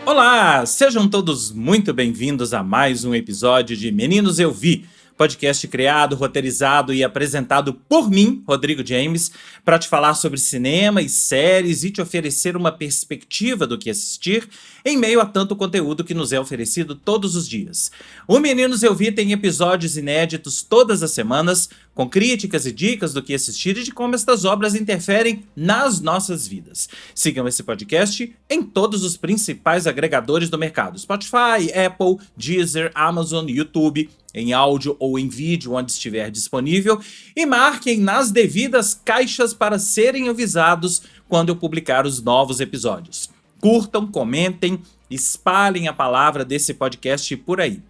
Olá, sejam todos muito bem-vindos a mais um episódio de Meninos Eu Vi, podcast criado, roteirizado e apresentado por mim, Rodrigo James, para te falar sobre cinema e séries e te oferecer uma perspectiva do que assistir em meio a tanto conteúdo que nos é oferecido todos os dias. O Meninos Eu Vi tem episódios inéditos todas as semanas, com críticas e dicas do que assistir e de como estas obras interferem nas nossas vidas. Sigam esse podcast em todos os principais agregadores do mercado: Spotify, Apple, Deezer, Amazon, YouTube, em áudio ou em vídeo onde estiver disponível, e marquem nas devidas caixas para serem avisados quando eu publicar os novos episódios. Curtam, comentem, espalhem a palavra desse podcast por aí.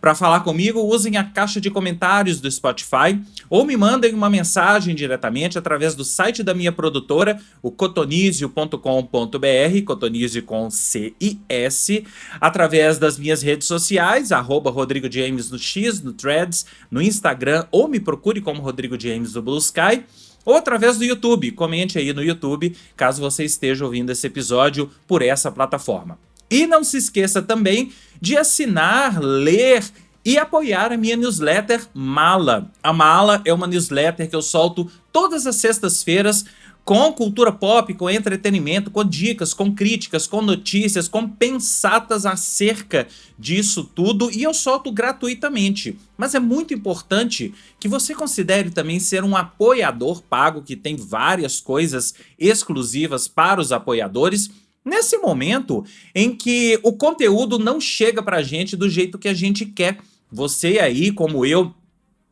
Para falar comigo, usem a caixa de comentários do Spotify ou me mandem uma mensagem diretamente através do site da minha produtora, o cotonizio.com.br, Cotonizio com C-I-S, através das minhas redes sociais, @Rodrigo James no X, no Threads, no Instagram, ou me procure como Rodrigo James no Blue Sky, ou através do YouTube. Comente aí no YouTube, caso você esteja ouvindo esse episódio por essa plataforma. E não se esqueça também de assinar, ler e apoiar a minha newsletter Mala. A Mala é uma newsletter que eu solto todas as sextas-feiras com cultura pop, com entretenimento, com dicas, com críticas, com notícias, com pensatas acerca disso tudo, e eu solto gratuitamente. Mas é muito importante que você considere também ser um apoiador pago, que tem várias coisas exclusivas para os apoiadores, nesse momento em que o conteúdo não chega pra gente do jeito que a gente quer. Você aí, como eu,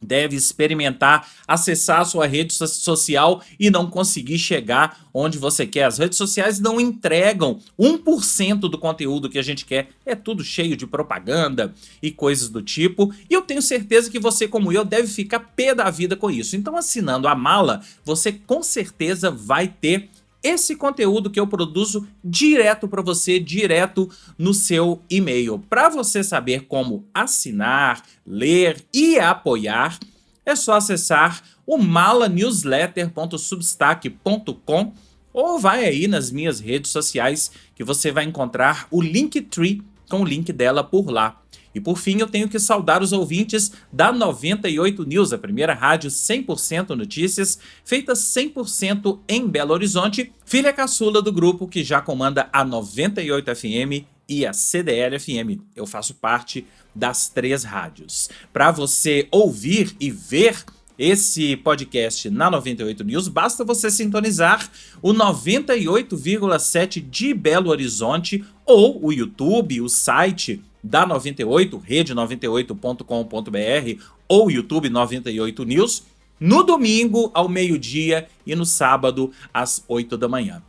deve experimentar acessar a sua rede social e não conseguir chegar onde você quer. As redes sociais não entregam 1% do conteúdo que a gente quer. É tudo cheio de propaganda e coisas do tipo. E eu tenho certeza que você, como eu, deve ficar pé da vida com isso. Então, assinando a Mala, você com certeza vai ter esse conteúdo que eu produzo direto para você, direto no seu e-mail. Para você saber como assinar, ler e apoiar, é só acessar o malanewsletter.substack.com ou vai aí nas minhas redes sociais que você vai encontrar o Linktree com o link dela por lá. E por fim, eu tenho que saudar os ouvintes da 98 News, a primeira rádio 100% notícias, feita 100% em Belo Horizonte, filha caçula do grupo que já comanda a 98 FM e a CDL FM. Eu faço parte das três rádios. Para você ouvir e ver esse podcast na 98 News, basta você sintonizar o 98,7 de Belo Horizonte ou o YouTube, o site da 98, rede98.com.br ou YouTube 98 News, no domingo ao meio-dia e no sábado às 8 da manhã.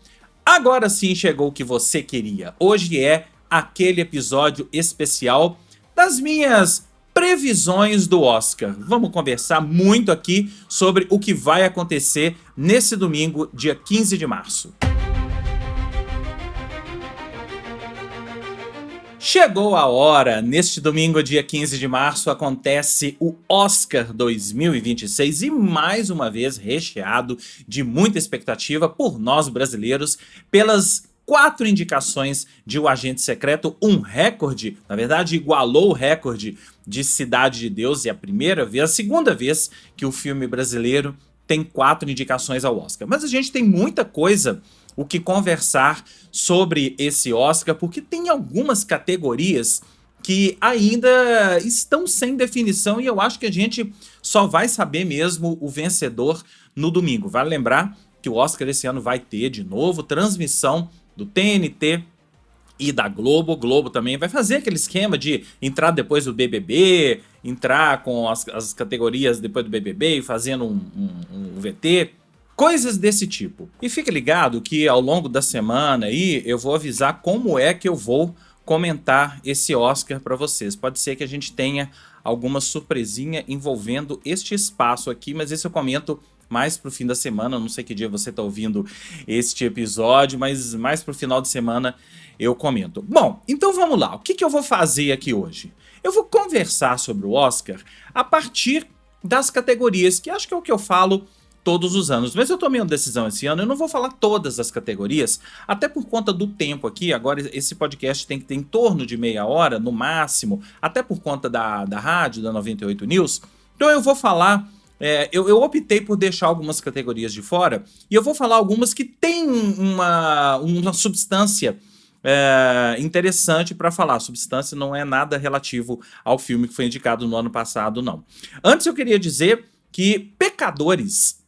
Agora sim chegou o que você queria. Hoje é aquele episódio especial das minhas previsões do Oscar. Vamos conversar muito aqui sobre o que vai acontecer nesse domingo, dia 15 de março. Chegou a hora, neste domingo, dia 15 de março, acontece o Oscar 2026 e mais uma vez recheado de muita expectativa por nós brasileiros, pelas 4 indicações de O Agente Secreto, um recorde, na verdade igualou o recorde de Cidade de Deus, e a segunda vez que o filme brasileiro tem 4 indicações ao Oscar. Mas a gente tem muita coisa o que conversar sobre esse Oscar, porque tem algumas categorias que ainda estão sem definição e eu acho que a gente só vai saber mesmo o vencedor no domingo. Vale lembrar que o Oscar esse ano vai ter, de novo, transmissão do TNT e da Globo. O Globo também vai fazer aquele esquema de entrar depois do BBB, entrar com as categorias depois do BBB e fazendo um VT. Coisas desse tipo. E fique ligado que ao longo da semana aí eu vou avisar como é que eu vou comentar esse Oscar para vocês. Pode ser que a gente tenha alguma surpresinha envolvendo este espaço aqui, mas isso eu comento mais pro fim da semana. Eu não sei que dia você tá ouvindo este episódio, mas mais pro final de semana eu comento. Bom, então vamos lá. O que eu vou fazer aqui hoje? Eu vou conversar sobre o Oscar a partir das categorias, que acho que é o que eu falo todos os anos. Mas eu tomei uma decisão esse ano, eu não vou falar todas as categorias, até por conta do tempo aqui. Agora esse podcast tem que ter em torno de meia hora, no máximo, até por conta da rádio, da 98 News. Então eu vou falar, eu optei por deixar algumas categorias de fora, e eu vou falar algumas que têm uma substância interessante para falar. Substância não é nada relativo ao filme que foi indicado no ano passado, não. Antes eu queria dizer que Pecadores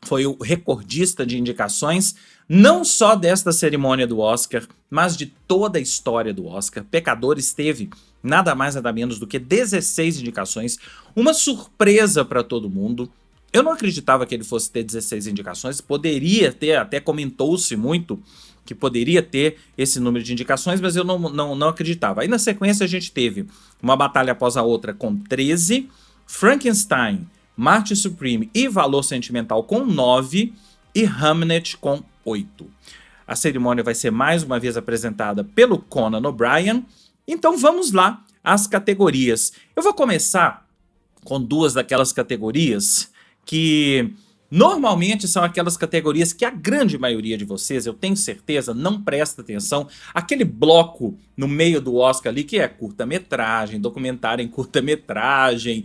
foi o recordista de indicações, não só desta cerimônia do Oscar, mas de toda a história do Oscar. Pecadores teve nada mais nada menos do que 16 indicações, uma surpresa para todo mundo. Eu não acreditava que ele fosse ter 16 indicações, poderia ter, até comentou-se muito que poderia ter esse número de indicações, mas eu não acreditava. Aí na sequência a gente teve uma batalha após a outra com 13, Frankenstein, Marty Supreme e Valor Sentimental com 9 e Hamnet com 8. A cerimônia vai ser mais uma vez apresentada pelo Conan O'Brien. Então vamos lá às categorias. Eu vou começar com duas daquelas categorias que normalmente são aquelas categorias que a grande maioria de vocês, eu tenho certeza, não presta atenção. Aquele bloco no meio do Oscar ali que é curta-metragem, documentário em curta-metragem,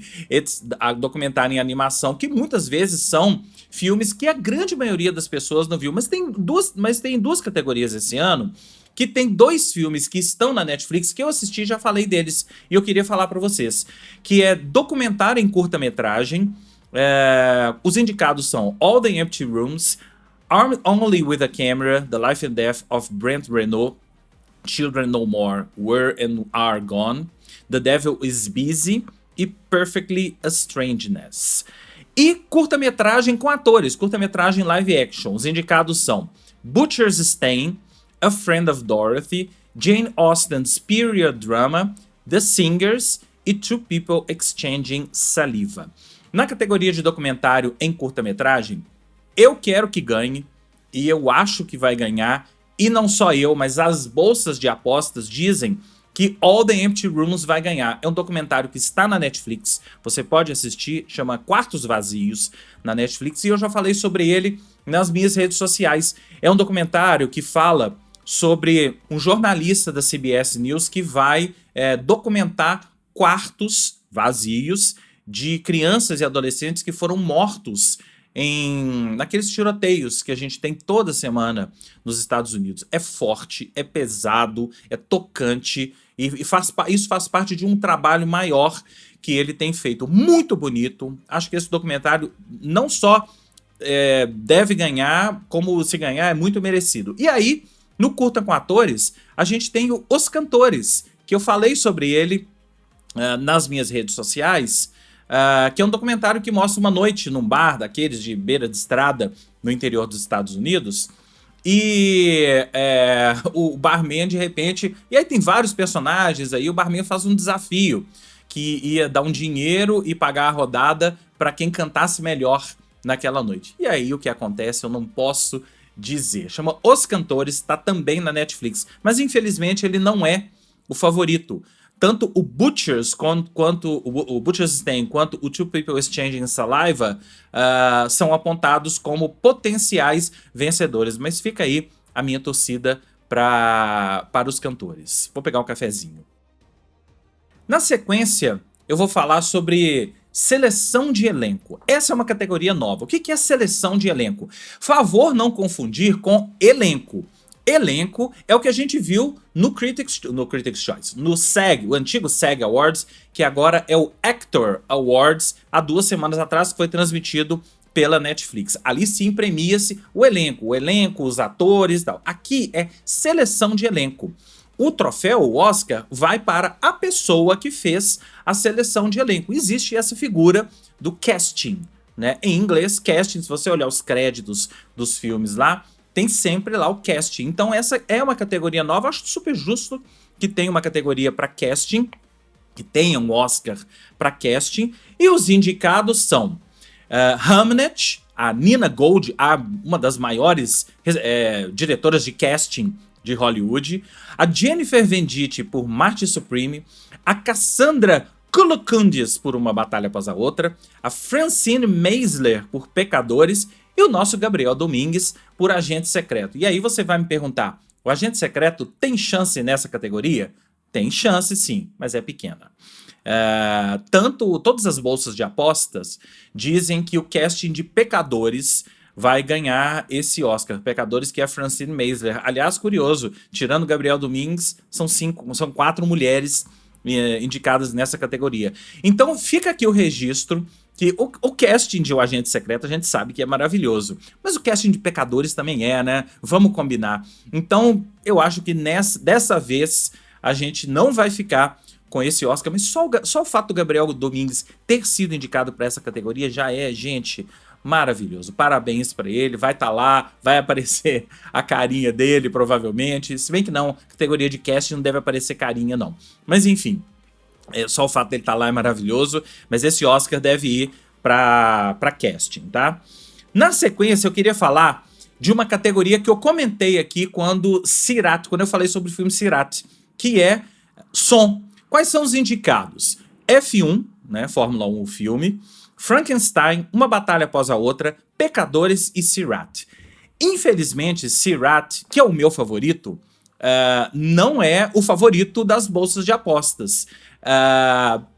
documentário em animação, que muitas vezes são filmes que a grande maioria das pessoas não viu. Mas tem duas categorias esse ano que tem dois filmes que estão na Netflix que eu assisti e já falei deles. E eu queria falar para vocês, que é documentário em curta-metragem. Os indicados são All the Empty Rooms, Armed Only with a Camera, The Life and Death of Brent Renault, Children No More, Were and Are Gone, The Devil is Busy e Perfectly a Strangeness. E curta-metragem com atores, curta-metragem live action. Os indicados são Butcher's Stain, A Friend of Dorothy, Jane Austen's period drama, The Singers e Two People Exchanging Saliva. Na categoria de documentário em curta-metragem, eu quero que ganhe, e eu acho que vai ganhar, e não só eu, mas as bolsas de apostas dizem que All the Empty Rooms vai ganhar. É um documentário que está na Netflix, você pode assistir, chama Quartos Vazios na Netflix, e eu já falei sobre ele nas minhas redes sociais. É um documentário que fala sobre um jornalista da CBS News que vai documentar quartos vazios de crianças e adolescentes que foram mortos naqueles tiroteios que a gente tem toda semana nos Estados Unidos. É forte, é pesado, é tocante e isso faz parte de um trabalho maior que ele tem feito. Muito bonito. Acho que esse documentário não só deve ganhar, como se ganhar é muito merecido. E aí, no Curta com Atores, a gente tem Os Cantores, que eu falei sobre ele nas minhas redes sociais, que é um documentário que mostra uma noite num bar daqueles de beira de estrada no interior dos Estados Unidos, e o barman de repente, e aí tem vários personagens aí, o barman faz um desafio que ia dar um dinheiro e pagar a rodada para quem cantasse melhor naquela noite. E aí o que acontece eu não posso dizer. Chama Os Cantores, está também na Netflix, mas infelizmente ele não é o favorito. Tanto o Butcher's quanto o Butcher's Stain quanto o Two People Exchanging Saliva são apontados como potenciais vencedores. Mas fica aí a minha torcida para os cantores. Vou pegar um cafezinho. Na sequência, eu vou falar sobre seleção de elenco. Essa é uma categoria nova. O que é seleção de elenco? Favor não confundir com elenco. Elenco é o que a gente viu no Critics' Choice, no SAG, o antigo SAG Awards, que agora é o Actor Awards, há 2 semanas atrás, que foi transmitido pela Netflix. Ali sim premia-se o elenco, os atores e tal. Aqui é seleção de elenco. O troféu, o Oscar, vai para a pessoa que fez a seleção de elenco. Existe essa figura do casting, né? Em inglês, casting, se você olhar os créditos dos filmes lá, tem sempre lá o casting. Então essa é uma categoria nova. Acho super justo que tenha uma categoria para casting, que tenha um Oscar para casting. E os indicados são Hamnet, a Nina Gold, uma das maiores diretoras de casting de Hollywood, a Jennifer Venditti por Marty Supreme, a Cassandra Culo Cundies por Uma Batalha Após a Outra, a Francine Meisler por Pecadores e o nosso Gabriel Domingues por Agente Secreto. E aí você vai me perguntar, o Agente Secreto tem chance nessa categoria? Tem chance sim, mas é pequena. Todas as bolsas de apostas dizem que o casting de Pecadores vai ganhar esse Oscar. Pecadores, que é a Francine Meisler. Aliás, curioso, tirando Gabriel Domingues, são 4 mulheres indicadas nessa categoria. Então fica aqui o registro que o casting de O Agente Secreto a gente sabe que é maravilhoso, mas o casting de Pecadores também é, né? Vamos combinar. Então eu acho que dessa vez a gente não vai ficar com esse Oscar, mas só o fato do Gabriel Domingues ter sido indicado para essa categoria já é, gente, maravilhoso. Parabéns para ele, vai estar lá, vai aparecer a carinha dele provavelmente, se bem que não, categoria de casting não deve aparecer carinha não. Mas enfim, só o fato dele estar lá é maravilhoso, mas esse Oscar deve ir para casting, tá? Na sequência eu queria falar de uma categoria que eu comentei aqui quando eu falei sobre o filme Sirat, que é som. Quais são os indicados? F1, né, Fórmula 1 o filme, Frankenstein, Uma Batalha Após a Outra, Pecadores e Sirat. Infelizmente, Sirat, que é o meu favorito, não é o favorito das bolsas de apostas.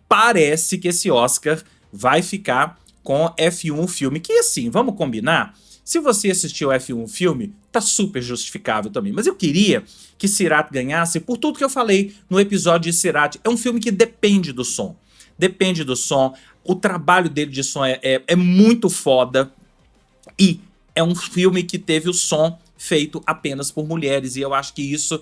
Parece que esse Oscar vai ficar com F1 o filme, que assim, vamos combinar? Se você assistiu F1 filme, tá super justificável também. Mas eu queria que Sirat ganhasse por tudo que eu falei no episódio de Sirat. É um filme que depende do som. Depende do som. O trabalho dele de som é muito foda. E é um filme que teve o som feito apenas por mulheres. E eu acho que isso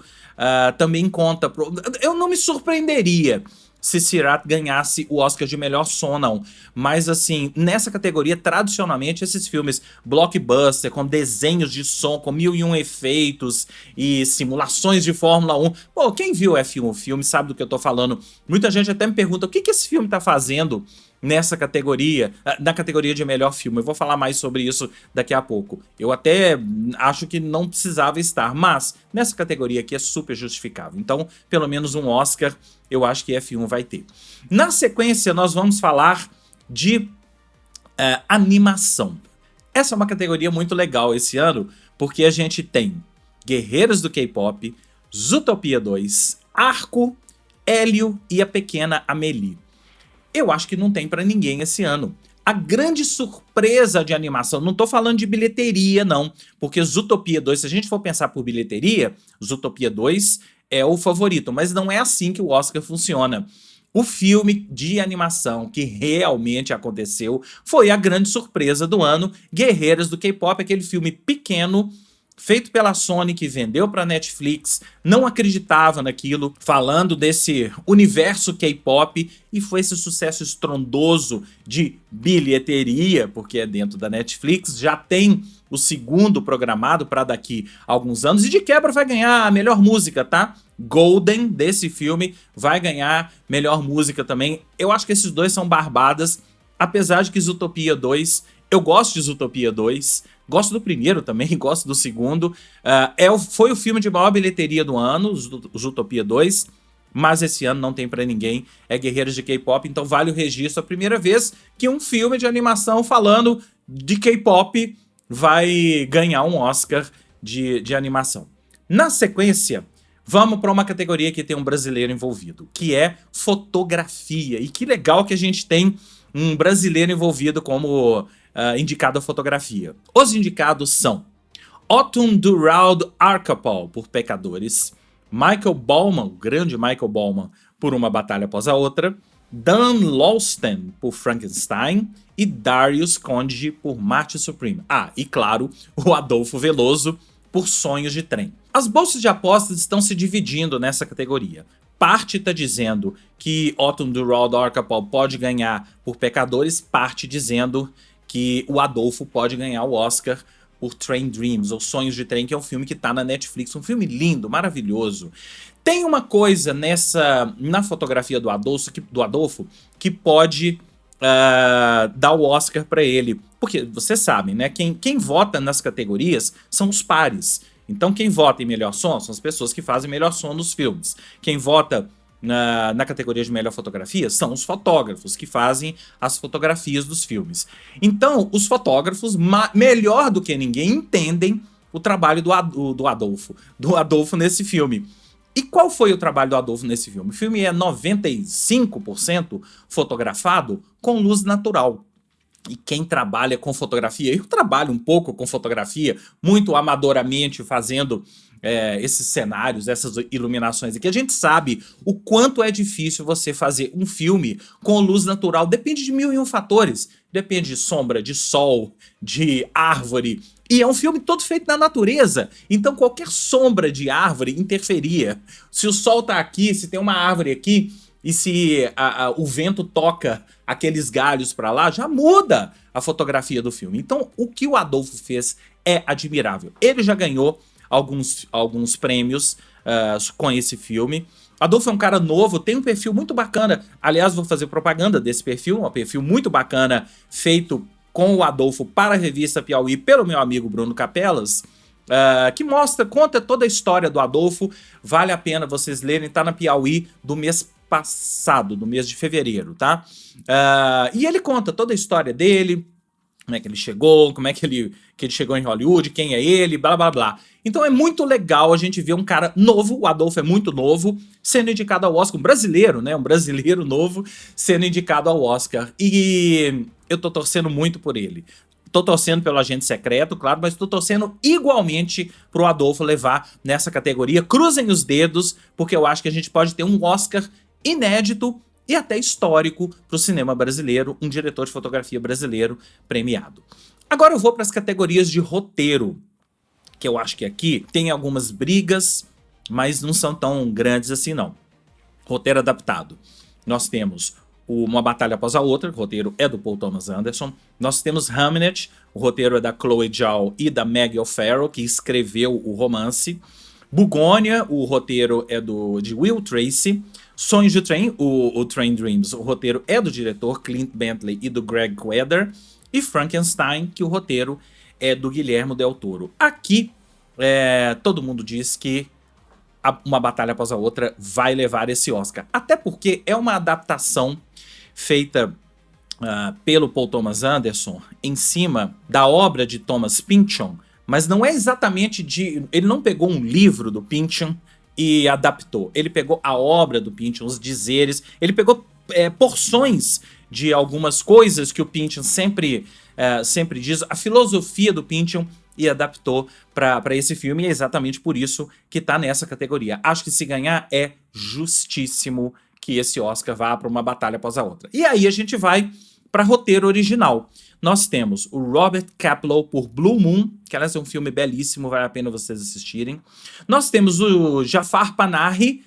também conta. Eu não me surpreenderia se Sirat ganhasse o Oscar de melhor som, não. Mas, assim, nessa categoria, tradicionalmente, esses filmes blockbuster, com desenhos de som, com 1001 efeitos e simulações de Fórmula 1. Pô, quem viu F1 o filme sabe do que eu tô falando. Muita gente até me pergunta, o que esse filme tá fazendo nessa categoria, na categoria de melhor filme? Eu vou falar mais sobre isso daqui a pouco. Eu até acho que não precisava estar, mas nessa categoria aqui é super justificável. Então, pelo menos um Oscar eu acho que F1 vai ter. Na sequência, nós vamos falar de animação. Essa é uma categoria muito legal esse ano, porque a gente tem Guerreiros do K-Pop, Zootopia 2, Arco, Hélio e a Pequena Amélie. Eu acho que não tem pra ninguém esse ano. A grande surpresa de animação, não tô falando de bilheteria não, porque Zootopia 2, se a gente for pensar por bilheteria, Zootopia 2 é o favorito, mas não é assim que o Oscar funciona. O filme de animação que realmente aconteceu foi a grande surpresa do ano, Guerreiras do K-Pop, aquele filme pequeno, feito pela Sony, que vendeu para Netflix, não acreditava naquilo, falando desse universo K-pop, e foi esse sucesso estrondoso de bilheteria, porque é dentro da Netflix, já tem o segundo programado para daqui a alguns anos, e de quebra vai ganhar a melhor música, tá? Golden, desse filme, vai ganhar melhor música também. Eu acho que esses dois são barbadas, apesar de que Zootopia 2, eu gosto de Zootopia 2, gosto do primeiro também, gosto do segundo. Foi o filme de maior bilheteria do ano, Zootopia 2, mas esse ano não tem pra ninguém, é Guerreiros de K-Pop, então vale o registro. A primeira vez que um filme de animação falando de K-Pop vai ganhar um Oscar de animação. Na sequência, vamos para uma categoria que tem um brasileiro envolvido, que é fotografia. E que legal que a gente tem um brasileiro envolvido como indicado a fotografia. Os indicados são Autumn Durald Archipel, por Pecadores, Michael Bauman, o grande Michael Bauman, por Uma Batalha Após a Outra, Dan Lawsten, por Frankenstein, e Darius Conde, por Marte Supreme. E claro, o Adolfo Veloso, por Sonhos de Trem. As bolsas de apostas estão se dividindo nessa categoria. Parte está dizendo que Autumn Durald Archipel pode ganhar por Pecadores, parte dizendo que o Adolfo pode ganhar o Oscar por Train Dreams, ou Sonhos de Trem, que é um filme que está na Netflix, um filme lindo, maravilhoso. Tem uma coisa na fotografia do Adolfo que pode dar o Oscar para ele, porque vocês sabem, né? Quem vota nas categorias são os pares. Então quem vota em melhor som são as pessoas que fazem melhor som nos filmes. Quem vota na categoria de melhor fotografia são os fotógrafos que fazem as fotografias dos filmes. Então, os fotógrafos, melhor do que ninguém, entendem o trabalho do Adolfo nesse filme. E qual foi o trabalho do Adolfo nesse filme? O filme é 95% fotografado com luz natural. E quem trabalha com fotografia, eu trabalho um pouco com fotografia, muito amadoramente fazendo esses cenários, essas iluminações aqui. A gente sabe o quanto é difícil você fazer um filme com luz natural. Depende de 1001 fatores. Depende de sombra, de sol, de árvore. E é um filme todo feito na natureza. Então qualquer sombra de árvore interferia. Se o sol tá aqui, se tem uma árvore aqui, e se o vento toca aqueles galhos para lá, já muda a fotografia do filme. Então, o que o Adolfo fez é admirável. Ele já ganhou alguns prêmios com esse filme. Adolfo é um cara novo, tem um perfil muito bacana. Aliás, vou fazer propaganda desse perfil, um perfil muito bacana, feito com o Adolfo para a revista Piauí, pelo meu amigo Bruno Capelas, que conta toda a história do Adolfo. Vale a pena vocês lerem, tá na Piauí do mês passado, do mês de fevereiro, tá? E ele conta toda a história dele, como é que ele chegou, como é que ele chegou em Hollywood, quem é ele, blá blá blá. Então é muito legal a gente ver um cara novo, o Adolfo é muito novo, sendo indicado ao Oscar, um brasileiro, né? Um brasileiro novo sendo indicado ao Oscar. E eu tô torcendo muito por ele. Tô torcendo pelo Agente Secreto, claro, mas tô torcendo igualmente pro Adolfo levar nessa categoria. Cruzem os dedos, porque eu acho que a gente pode ter um Oscar inédito e até histórico para o cinema brasileiro, um diretor de fotografia brasileiro premiado. Agora eu vou para as categorias de roteiro, que eu acho que aqui tem algumas brigas, mas não são tão grandes assim não. Roteiro adaptado. Nós temos Uma Batalha Após a Outra, o roteiro é do Paul Thomas Anderson. Nós temos Hamnet, o roteiro é da Chloe Zhao e da Maggie O'Farrell, que escreveu o romance. Bugônia, o roteiro é de Will Tracy. Sonhos de Trem, o Train Dreams, o roteiro é do diretor Clint Bentley e do Greg Queder. E Frankenstein, que o roteiro é do Guillermo del Toro. Aqui, todo mundo diz que Uma Batalha Após a Outra vai levar esse Oscar. Até porque é uma adaptação feita pelo Paul Thomas Anderson em cima da obra de Thomas Pynchon, mas não é exatamente ele não pegou um livro do Pynchon e adaptou. Ele pegou a obra do Pynchon, os dizeres, ele pegou porções de algumas coisas que o Pynchon sempre diz, a filosofia do Pynchon, e adaptou para esse filme, e é exatamente por isso que tá nessa categoria. Acho que se ganhar é justíssimo que esse Oscar vá para Uma Batalha Após a Outra. E aí a gente vai para roteiro original. Nós temos o Robert Kaplow por Blue Moon, que aliás é um filme belíssimo, vale a pena vocês assistirem. Nós temos o Jafar Panahi,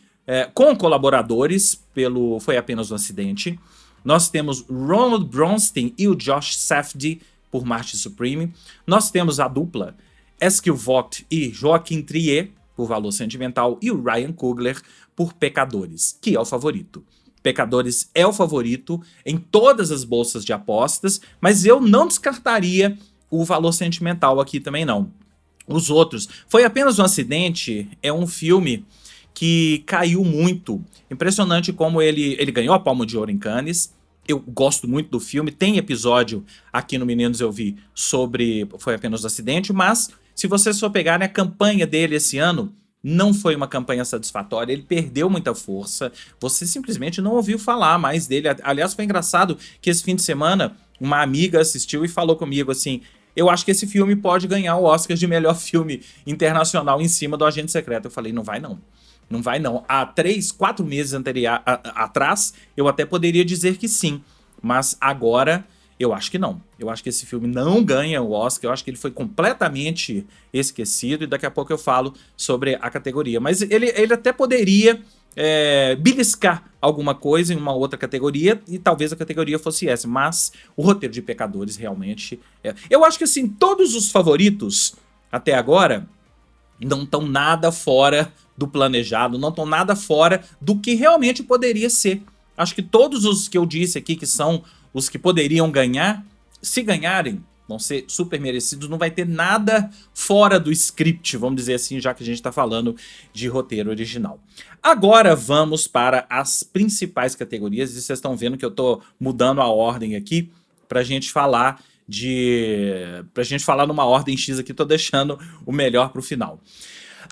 com colaboradores pelo Foi Apenas um Acidente. Nós temos Ronald Bronstein e o Josh Safdie por Marty Supreme. Nós temos a dupla Eskil Vogt e Joaquim Trier por Valor Sentimental e o Ryan Coogler por Pecadores, que é o favorito. Pecadores é o favorito em todas as bolsas de apostas, mas eu não descartaria o Valor Sentimental aqui também não. Os outros, Foi Apenas um Acidente, é um filme que caiu muito. Impressionante como ele ganhou a Palma de Ouro em Cannes. Eu gosto muito do filme, tem episódio aqui no Meninos Eu Vi sobre Foi Apenas um Acidente, mas se vocês for pegarem a campanha dele esse ano, não foi uma campanha satisfatória, ele perdeu muita força, você simplesmente não ouviu falar mais dele. Aliás, foi engraçado que esse fim de semana uma amiga assistiu e falou comigo assim, eu acho que esse filme pode ganhar o Oscar de melhor filme internacional em cima do Agente Secreto. Eu falei, não vai não. Não vai não. Há 3, 4 meses atrás, eu até poderia dizer que sim. Mas agora, eu acho que não. Eu acho que esse filme não ganha o Oscar. Eu acho que ele foi completamente esquecido. E daqui a pouco eu falo sobre a categoria. Mas ele até poderia beliscar alguma coisa em uma outra categoria. E talvez a categoria fosse essa. Mas o roteiro de Pecadores realmente... Eu acho que assim, todos os favoritos até agora não estão nada fora do planejado, não estão nada fora do que realmente poderia ser. Acho que todos os que eu disse aqui, que são os que poderiam ganhar, se ganharem, Vão ser super merecidos, não vai ter nada fora do script, vamos dizer assim, já que a gente tá falando de roteiro original. Agora vamos para as principais categorias, e vocês estão vendo que eu tô mudando a ordem aqui pra gente falar numa ordem X aqui, tô deixando o melhor pro final.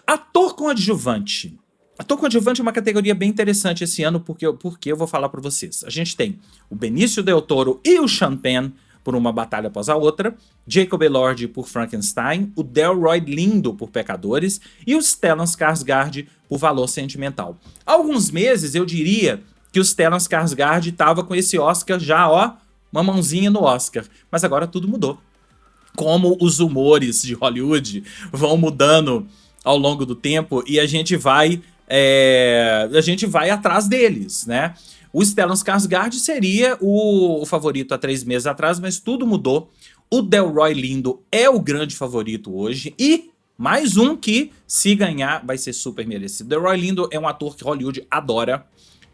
Ator coadjuvante. Ator coadjuvante é uma categoria bem interessante esse ano, porque eu vou falar para vocês. A gente tem o Benício Del Toro e o Sean Penn por Uma Batalha Após a Outra, Jacob Elordi por Frankenstein, o Delroy Lindo por Pecadores e o Stellan Skarsgård por Valor Sentimental. Há alguns meses eu diria que o Stellan Skarsgård estava com esse Oscar já, ó, uma mãozinha no Oscar, mas agora tudo mudou. Como os humores de Hollywood vão mudando ao longo do tempo e a gente vai atrás deles, né? O Stellan Skarsgård seria o favorito há 3 meses atrás, mas tudo mudou. O Delroy Lindo é o grande favorito hoje e mais um que, se ganhar, vai ser super merecido. Delroy Lindo é um ator que Hollywood adora,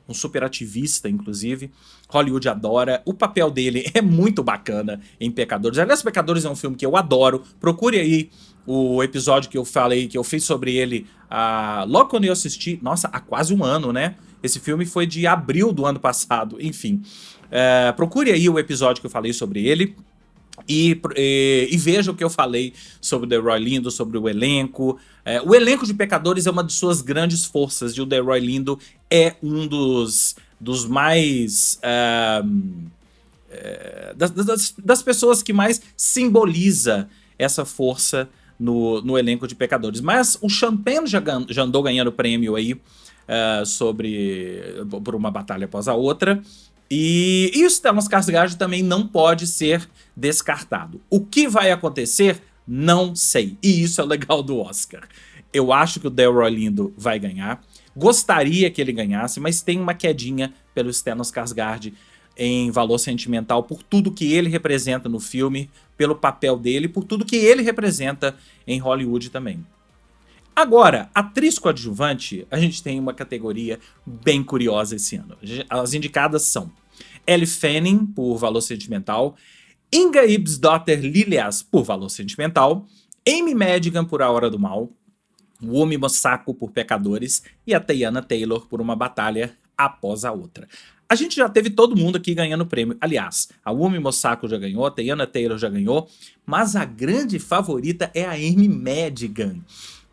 um super ativista, inclusive. Hollywood adora. O papel dele é muito bacana em Pecadores. Aliás, Pecadores é um filme que eu adoro. Procure aí o episódio que eu falei, que eu fiz sobre ele logo quando eu assisti. Nossa, há quase um ano, né? Esse filme foi de abril do ano passado. Enfim, procure aí o episódio que eu falei sobre ele. E veja o que eu falei sobre o Delroy Lindo, sobre o elenco. O elenco de Pecadores é uma de suas grandes forças, e o Delroy Lindo é um dos mais... das pessoas que mais simboliza essa força no elenco de Pecadores. Mas o Sean Penn já andou ganhando prêmio aí por Uma Batalha Após a Outra. E o Stellan Skarsgård também não pode ser descartado. O que vai acontecer? Não sei. E isso é o legal do Oscar. Eu acho que o Delroy Lindo vai ganhar. Gostaria que ele ganhasse, mas tem uma quedinha pelo Stellan Skarsgård em Valor Sentimental, por tudo que ele representa no filme, pelo papel dele, por tudo que ele representa em Hollywood também. Agora, atriz coadjuvante, a gente tem uma categoria bem curiosa esse ano. As indicadas são Elle Fanning, por Valor Sentimental, Inga Ibsdóttir Liljas, por Valor Sentimental, Amy Madigan, por A Hora do Mal, Wumi Mosako, por Pecadores, e a Teyana Taylor, por Uma Batalha Após a Outra. A gente já teve todo mundo aqui ganhando prêmio. Aliás, a Wumi Mosako já ganhou, a Teyana Taylor já ganhou, mas a grande favorita é a Amy Madigan.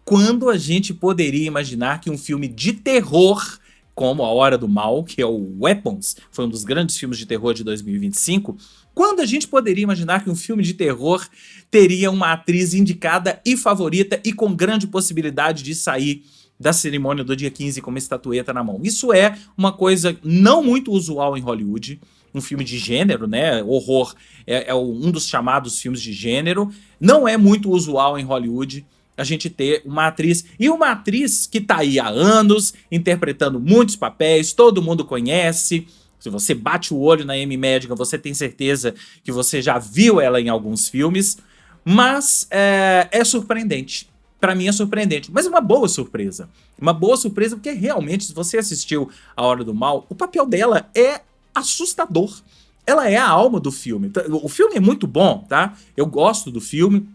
Quando a gente poderia imaginar que um filme de terror, como A Hora do Mal, que é o Weapons, foi um dos grandes filmes de terror de 2025, quando a gente poderia imaginar que um filme de terror teria uma atriz indicada e favorita e com grande possibilidade de sair da cerimônia do dia 15 com uma estatueta na mão? Isso é uma coisa não muito usual em Hollywood. Um filme de gênero, né? Horror é um dos chamados filmes de gênero. Não é muito usual em Hollywood a gente ter uma atriz, e uma atriz que tá aí há anos, interpretando muitos papéis, todo mundo conhece. Se você bate o olho na Amy Madigan, você tem certeza que você já viu ela em alguns filmes, mas é surpreendente. Pra mim é surpreendente, mas é uma boa surpresa. Uma boa surpresa porque realmente, se você assistiu A Hora do Mal, o papel dela é assustador. Ela é a alma do filme. O filme é muito bom, tá? Eu gosto do filme,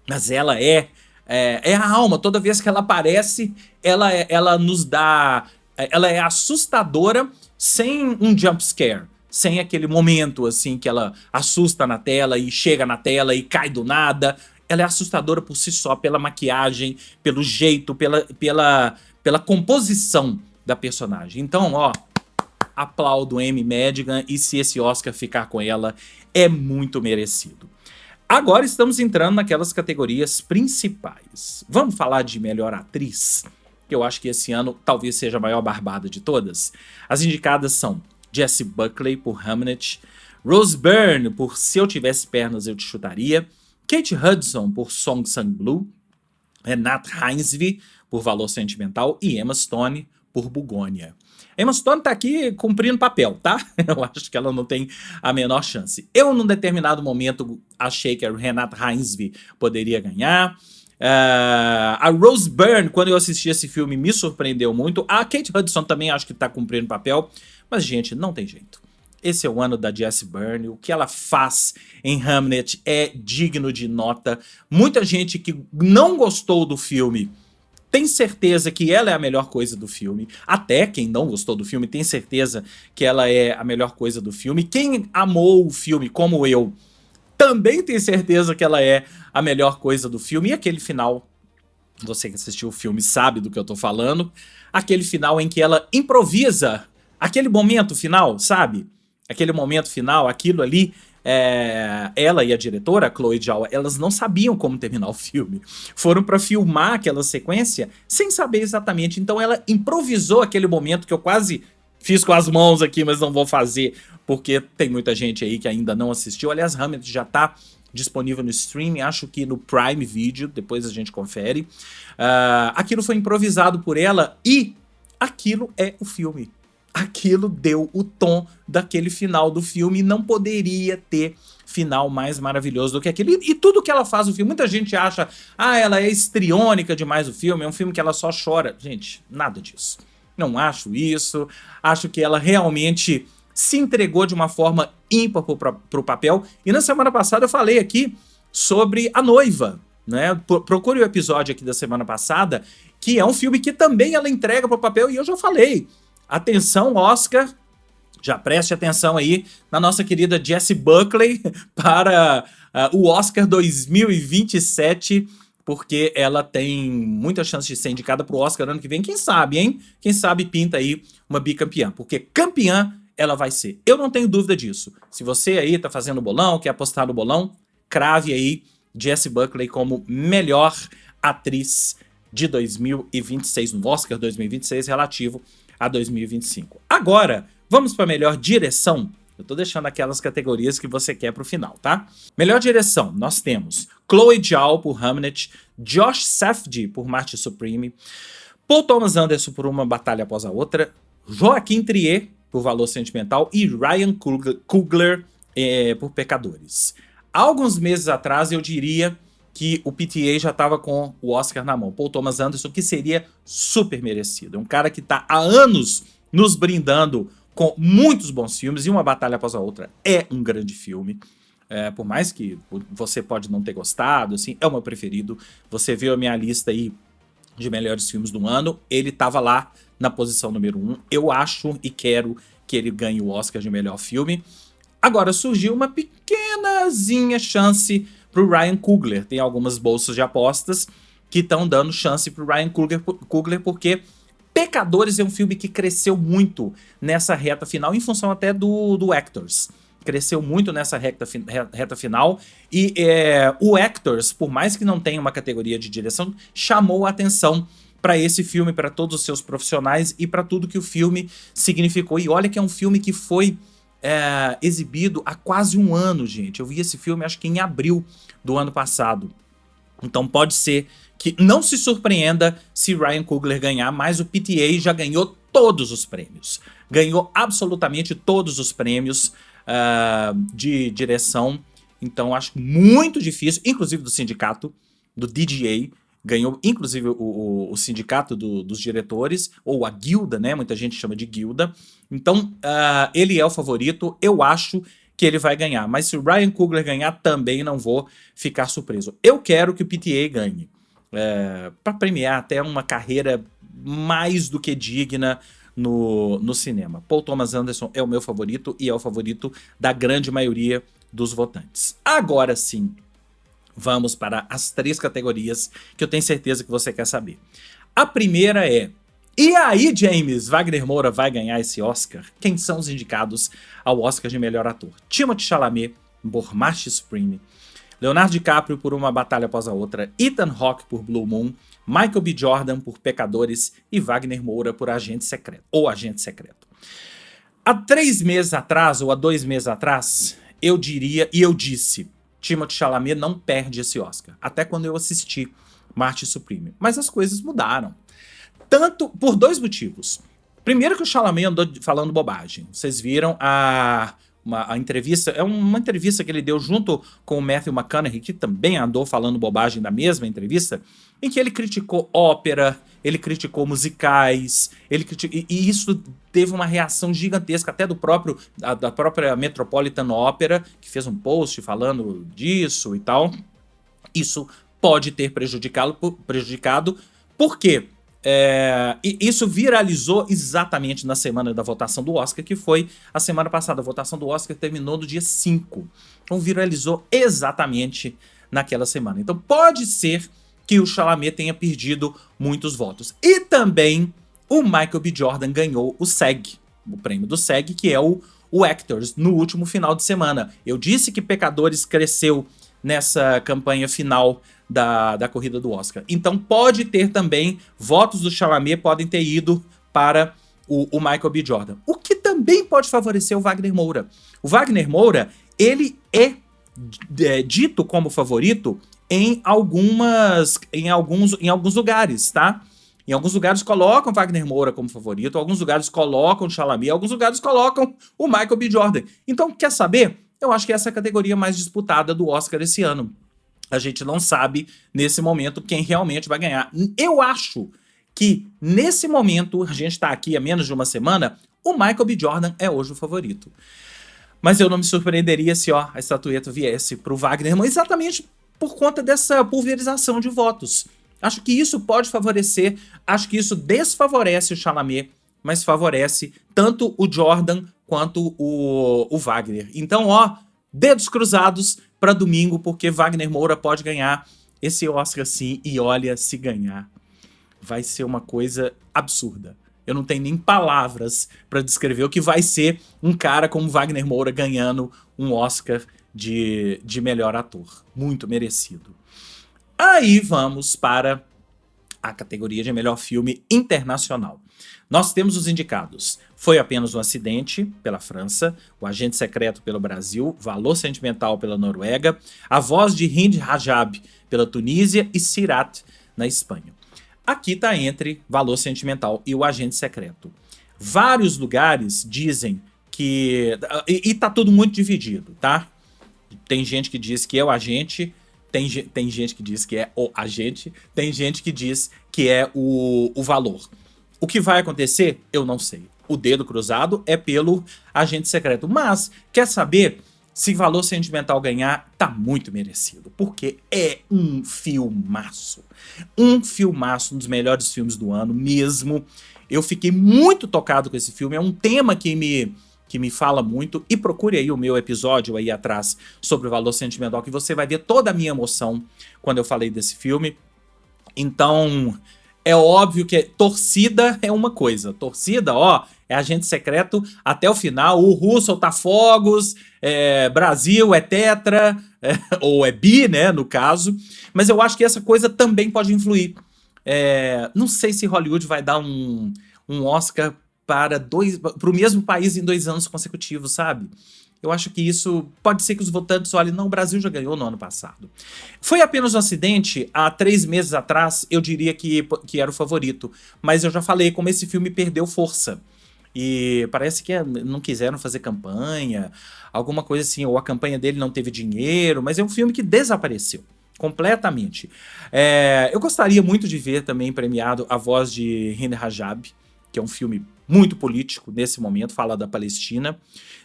mas ela é a alma. Toda vez que ela aparece, ela nos dá... Ela é assustadora sem um jump scare. Sem aquele momento assim que ela assusta na tela e chega na tela e cai do nada. Ela é assustadora por si só, pela maquiagem, pelo jeito, pela composição da personagem. Então, ó, aplaudo Amy Madigan, e se esse Oscar ficar com ela, é muito merecido. Agora estamos entrando naquelas categorias principais. Vamos falar de melhor atriz, que eu acho que esse ano talvez seja a maior barbada de todas. As indicadas são Jessie Buckley, por Hamnet, Rose Byrne, por Se Eu Tivesse Pernas Eu Te Chutaria, Kate Hudson, por Song Sang Blue, Renate Reinsve, por Valor Sentimental, e Emma Stone, por Bugônia. Emma Stone tá aqui cumprindo papel, tá? Eu acho que ela não tem a menor chance. Eu, num determinado momento, achei que a Renate Reinsve poderia ganhar. A Rose Byrne, quando eu assisti esse filme, me surpreendeu muito. A Kate Hudson também acho que tá cumprindo papel. Mas, gente, não tem jeito. esse é o ano da Jessie Buckley. O que ela faz em Hamnet é digno de nota. Muita gente que não gostou do filme tem certeza que ela é a melhor coisa do filme. Até quem não gostou do filme tem certeza que ela é a melhor coisa do filme. Quem amou o filme, como eu, também tem certeza que ela é a melhor coisa do filme. E aquele final, você que assistiu o filme sabe do que eu tô falando, aquele final em que ela improvisa, aquele momento final, sabe? Aquele momento final, aquilo ali, ela e a diretora, Chloe Zhao, elas não sabiam como terminar o filme. Foram pra filmar aquela sequência sem saber exatamente. Então ela improvisou aquele momento que eu quase fiz com as mãos aqui, mas não vou fazer, porque tem muita gente aí que ainda não assistiu. Aliás, Hamlet já tá disponível no streaming, acho que no Prime Video, depois a gente confere. Aquilo foi improvisado por ela e aquilo é o filme. Aquilo deu o tom daquele final do filme e não poderia ter final mais maravilhoso do que aquele. E tudo que ela faz no filme, muita gente acha, ela é histriônica demais o filme, é um filme que ela só chora. Gente, nada disso. Não acho isso. Acho que ela realmente se entregou de uma forma ímpar pro papel. E na semana passada eu falei aqui sobre A Noiva, né? Procure o episódio aqui da semana passada, que é um filme que também ela entrega pro papel, e eu já falei. Atenção, Oscar, já preste atenção aí na nossa querida Jessie Buckley para o Oscar 2027, porque ela tem muita chance de ser indicada pro Oscar ano que vem. Quem sabe, hein? Quem sabe pinta aí uma bicampeã, porque campeã ela vai ser. Eu não tenho dúvida disso. Se você aí tá fazendo bolão, quer apostar no bolão, crave aí Jessie Buckley como melhor atriz de 2026, no Oscar 2026, relativo a 2025. Agora, vamos para melhor direção. Eu tô deixando aquelas categorias que você quer pro final, tá? Melhor direção, nós temos Chloe Zhao por Hamnet, Josh Safdie por Marty Supreme, Paul Thomas Anderson por Uma Batalha Após a Outra, Joaquim Trier por Valor Sentimental e Ryan Coogler por Pecadores. Há alguns meses atrás eu diria que o PTA já estava com o Oscar na mão. Paul Thomas Anderson, que seria super merecido. É um cara que está há anos nos brindando com muitos bons filmes, e Uma Batalha Após a Outra é um grande filme. Por mais que você pode não ter gostado, assim, é o meu preferido. Você viu a minha lista aí de melhores filmes do ano, ele estava lá na posição número 1. Eu acho e quero que ele ganhe o Oscar de melhor filme. Agora surgiu uma pequenazinha chance pro Ryan Coogler. Tem algumas bolsas de apostas que estão dando chance pro Ryan Coogler, porque Pecadores é um filme que cresceu muito nessa reta final, em função até do Actors. Cresceu muito nessa reta final, e o Actors, por mais que não tenha uma categoria de direção, chamou a atenção para esse filme, para todos os seus profissionais e para tudo que o filme significou. E olha que é um filme que foi exibido há quase um ano, gente. Eu vi esse filme acho que em abril do ano passado. Então pode ser que não se surpreenda se Ryan Coogler ganhar, mas o PTA já ganhou todos os prêmios. Ganhou absolutamente todos os prêmios de direção. Então acho muito difícil, inclusive do sindicato, do DGA, ganhou inclusive o sindicato dos diretores, ou a guilda, né? Muita gente chama de guilda. Então ele é o favorito, eu acho que ele vai ganhar. Mas se o Ryan Coogler ganhar, também não vou ficar surpreso. Eu quero que o PTA ganhe, para premiar até uma carreira mais do que digna no cinema. Paul Thomas Anderson é o meu favorito e é o favorito da grande maioria dos votantes. Agora sim, vamos para as 3 categorias que eu tenho certeza que você quer saber. A primeira é: e aí, James, Wagner Moura vai ganhar esse Oscar? Quem são os indicados ao Oscar de melhor ator? Timothée Chalamet por Marty Supreme, Leonardo DiCaprio por Uma Batalha Após a Outra, Ethan Hawke por Blue Moon, Michael B. Jordan por Pecadores e Wagner Moura por Agente Secreto, ou Agente Secreto. Há 3 meses atrás, ou há 2 meses atrás, eu diria, e eu disse, Timothée Chalamet não perde esse Oscar, até quando eu assisti Marty Supreme. Mas as coisas mudaram. Tanto por 2 motivos. Primeiro que o Chalamet andou falando bobagem. Vocês viram a entrevista, é uma entrevista que ele deu junto com o Matthew McConaughey, que também andou falando bobagem na mesma entrevista, em que ele criticou ópera, ele criticou musicais, e isso teve uma reação gigantesca até da própria Metropolitan Opera, que fez um post falando disso e tal. Isso pode ter prejudicado, por quê? E isso viralizou exatamente na semana da votação do Oscar, que foi a semana passada. A votação do Oscar terminou no dia 5. Então viralizou exatamente naquela semana. Então pode ser que o Chalamet tenha perdido muitos votos. E também o Michael B. Jordan ganhou o SAG, o prêmio do SAG, que é o Actors, no último final de semana. Eu disse que Pecadores cresceu nessa campanha final da corrida do Oscar. Então pode ter também, votos do Chalamet podem ter ido para o Michael B. Jordan. O que também pode favorecer o Wagner Moura. O Wagner Moura, ele é dito como favorito em alguns lugares, tá? Em alguns lugares colocam Wagner Moura como favorito, alguns lugares colocam o Chalamet, alguns lugares colocam o Michael B. Jordan. Então, quer saber? Eu acho que essa é a categoria mais disputada do Oscar esse ano. A gente não sabe, nesse momento, quem realmente vai ganhar. Eu acho que, nesse momento, a gente tá aqui há menos de uma semana, o Michael B. Jordan é hoje o favorito. Mas eu não me surpreenderia se a estatueta viesse pro Wagner Moura, exatamente por conta dessa pulverização de votos. Acho que isso pode favorecer, acho que isso desfavorece o Chalamet, mas favorece tanto o Jordan quanto o Wagner. Então, dedos cruzados para domingo, porque Wagner Moura pode ganhar esse Oscar sim, e olha, se ganhar, vai ser uma coisa absurda. Eu não tenho nem palavras para descrever o que vai ser um cara como Wagner Moura ganhando um Oscar de melhor ator. Muito merecido. Aí vamos para a categoria de melhor filme internacional. Nós temos os indicados. Foi Apenas um Acidente, pela França, O Agente Secreto, pelo Brasil, Valor Sentimental, pela Noruega, A Voz de Hind Rajab, pela Tunísia e Sirat, na Espanha. Aqui está entre Valor Sentimental e O Agente Secreto. Vários lugares dizem que... E tá tudo muito dividido, tá? Tem gente que diz que é o agente, tem gente que diz que é o agente, tem gente que diz que é o valor. O que vai acontecer, eu não sei. O dedo cruzado é pelo Agente Secreto. Mas, quer saber? Se Valor Sentimental ganhar, tá muito merecido. Porque é um filmaço. Um filmaço, um dos melhores filmes do ano mesmo. Eu fiquei muito tocado com esse filme. É um tema que me fala muito. E procure aí o meu episódio aí atrás sobre o Valor Sentimental, que você vai ver toda a minha emoção quando eu falei desse filme. Então... é óbvio que torcida é uma coisa. Torcida, é Agente Secreto até o final. O Russell tá fogos, Brasil é tetra, ou é bi, né, no caso. Mas eu acho que essa coisa também pode influir. Não sei se Hollywood vai dar um Oscar para o mesmo país em 2 anos consecutivos, sabe? Eu acho que isso pode ser que os votantes olhem, não, o Brasil já ganhou no ano passado. Foi Apenas um Acidente, há 3 meses atrás, eu diria que era o favorito. Mas eu já falei como esse filme perdeu força. E parece que não quiseram fazer campanha, alguma coisa assim, ou a campanha dele não teve dinheiro, mas é um filme que desapareceu completamente. Eu gostaria muito de ver também premiado A Voz de Hind Rajab, que é um filme muito político nesse momento, fala da Palestina.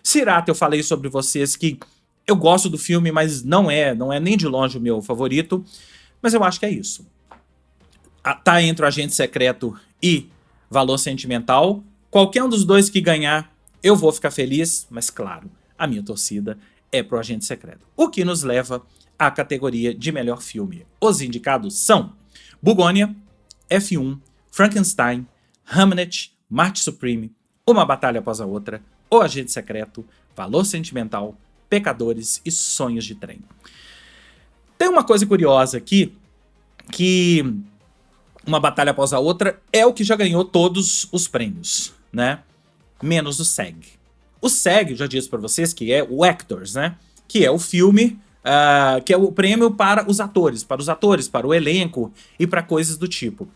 Sirat, eu falei sobre vocês que eu gosto do filme, mas não é nem de longe o meu favorito. Mas eu acho que é isso. Tá entre o Agente Secreto e Valor Sentimental. Qualquer um dos dois que ganhar, eu vou ficar feliz. Mas claro, a minha torcida é pro Agente Secreto. O que nos leva à categoria de melhor filme. Os indicados são Bugônia, F1, Frankenstein, Hamnet, Marte Supreme, Uma Batalha Após a Outra, O Agente Secreto, Valor Sentimental, Pecadores e Sonhos de Trem. Tem uma coisa curiosa aqui, que Uma Batalha Após a Outra é o que já ganhou todos os prêmios, né? Menos o SAG. O SAG, eu já disse pra vocês, que é o Actors, né? Que é o filme, que é o prêmio para os atores, para o elenco e para coisas do tipo.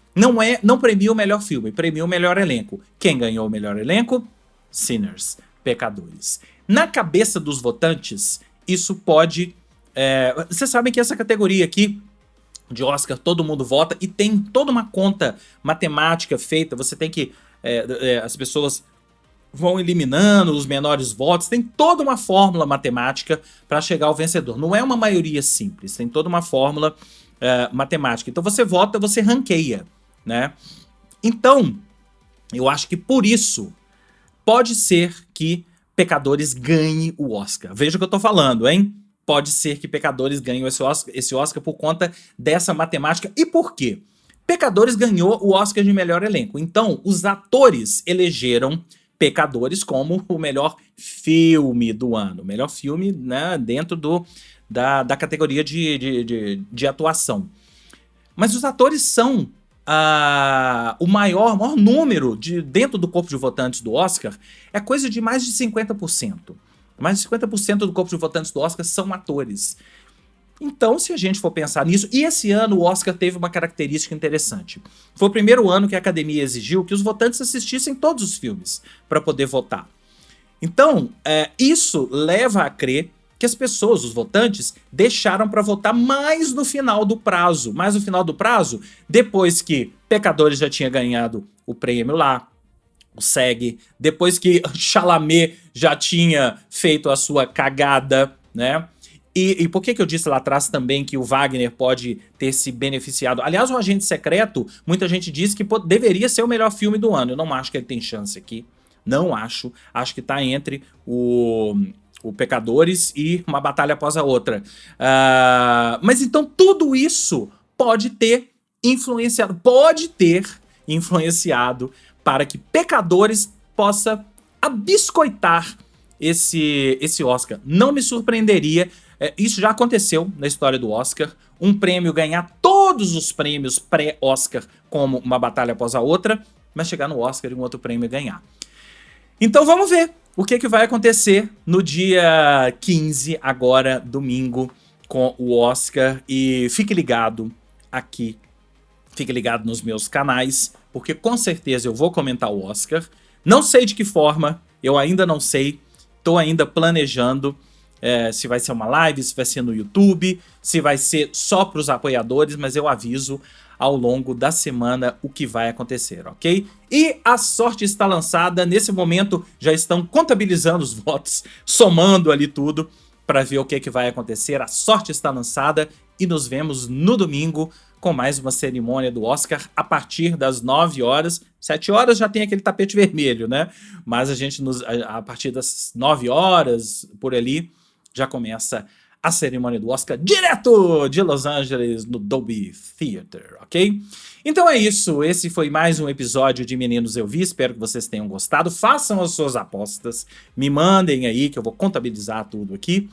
Não premia o melhor filme, premia o melhor elenco. Quem ganhou o melhor elenco? Sinners, Pecadores. Na cabeça dos votantes, isso pode... vocês sabem que essa categoria aqui de Oscar, todo mundo vota e tem toda uma conta matemática feita, você tem que... as pessoas vão eliminando os menores votos, tem toda uma fórmula matemática para chegar ao vencedor. Não é uma maioria simples, tem toda uma fórmula matemática. Então você vota, você ranqueia, né? Então, eu acho que por isso pode ser que Pecadores ganhe o Oscar. Veja o que eu tô falando, hein? Pode ser que Pecadores ganhe esse Oscar por conta dessa matemática. E por quê? Pecadores ganhou o Oscar de melhor elenco. Então, os atores elegeram Pecadores como o melhor filme do ano. O melhor filme, né, dentro da categoria de atuação. Mas os atores são o maior número dentro do corpo de votantes do Oscar, é coisa de mais de 50%. Mais de 50% do corpo de votantes do Oscar são atores. Então, se a gente for pensar nisso... E esse ano o Oscar teve uma característica interessante. Foi o primeiro ano que a Academia exigiu que os votantes assistissem todos os filmes para poder votar. Então, isso leva a crer que as pessoas, os votantes, deixaram para votar mais no final do prazo. Mais no final do prazo, depois que Pecadores já tinha ganhado o prêmio lá, o SEG, depois que Chalamet já tinha feito a sua cagada, né? E por que eu disse lá atrás também que o Wagner pode ter se beneficiado? Aliás, o Agente Secreto, muita gente diz que deveria ser o melhor filme do ano. Eu não acho que ele tem chance aqui. Não acho. Acho que tá entre o Pecadores e Uma Batalha Após a Outra. Mas então tudo isso pode ter influenciado para que Pecadores possa abiscoitar esse Oscar. Não me surpreenderia. Isso já aconteceu na história do Oscar. Um prêmio ganhar todos os prêmios pré-Oscar como Uma Batalha Após a Outra, mas chegar no Oscar e um outro prêmio ganhar. Então vamos ver o que vai acontecer no dia 15, agora domingo, com o Oscar. E fique ligado aqui, fique ligado nos meus canais, porque com certeza eu vou comentar o Oscar. Não sei de que forma, eu ainda não sei, tô ainda planejando se vai ser uma live, se vai ser no YouTube, se vai ser só para os apoiadores, mas eu aviso ao longo da semana o que vai acontecer, ok? E a sorte está lançada, nesse momento já estão contabilizando os votos, somando ali tudo para ver o que vai acontecer. A sorte está lançada e nos vemos no domingo com mais uma cerimônia do Oscar a partir das 9 horas. 7 horas já tem aquele tapete vermelho, né? Mas a gente, a partir das 9 horas, por ali, já começa a cerimônia do Oscar direto de Los Angeles no Dolby Theater, ok? Então é isso, esse foi mais um episódio de Meninos Eu Vi, espero que vocês tenham gostado, façam as suas apostas, me mandem aí que eu vou contabilizar tudo aqui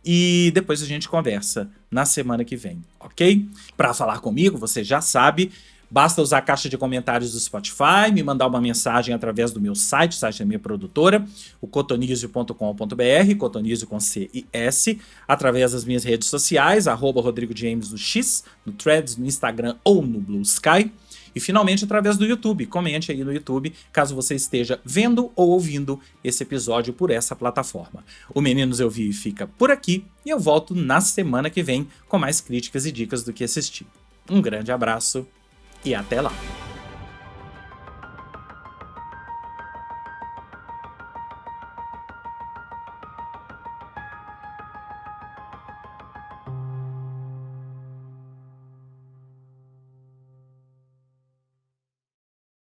e depois a gente conversa na semana que vem, ok? Para falar comigo, você já sabe, basta usar a caixa de comentários do Spotify, me mandar uma mensagem através do meu site, o site da minha produtora, o cotonizio.com.br, cotonizio com C e S, através das minhas redes sociais, @Rodrigo James no X, no Threads, no Instagram ou no Blue Sky. E finalmente através do YouTube, comente aí no YouTube, caso você esteja vendo ou ouvindo esse episódio por essa plataforma. O Meninos Eu Vi fica por aqui e eu volto na semana que vem com mais críticas e dicas do que assistir. Um grande abraço e até lá!